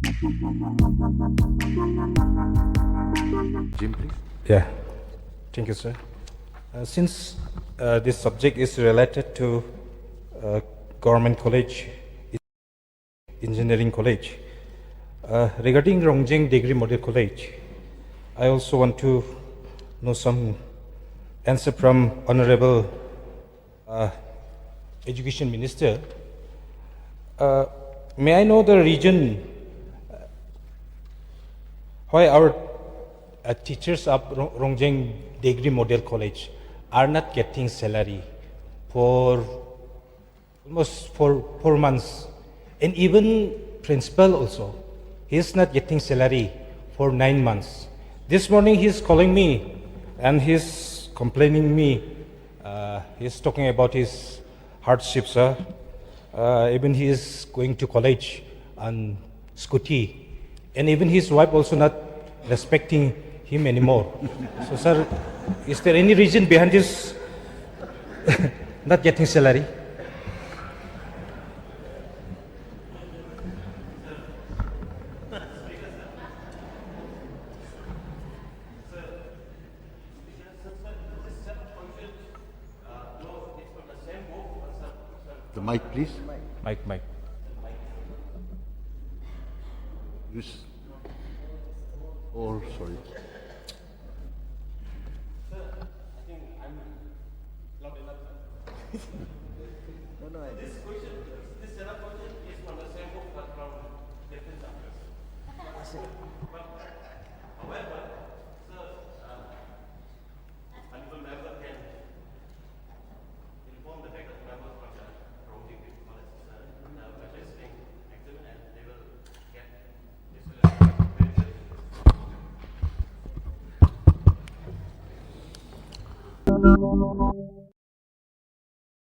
Jim, please. Yeah, thank you, sir. Since this subject is related to government college, engineering college, regarding Rongjeng Degree Model College, I also want to know some answer from Honorable Education Minister. May I know the reason why our teachers of Rongjeng Degree Model College are not getting salary for almost 4 months, and even principal also, he is not getting salary for 9 months. This morning he's calling me and he's complaining me. He's talking about his hardships. Even he is going to college on scooty, and even his wife also not respecting him anymore. So, sir, is there any reason behind this not getting salary? The mic, please. Mike. Use. Or sorry.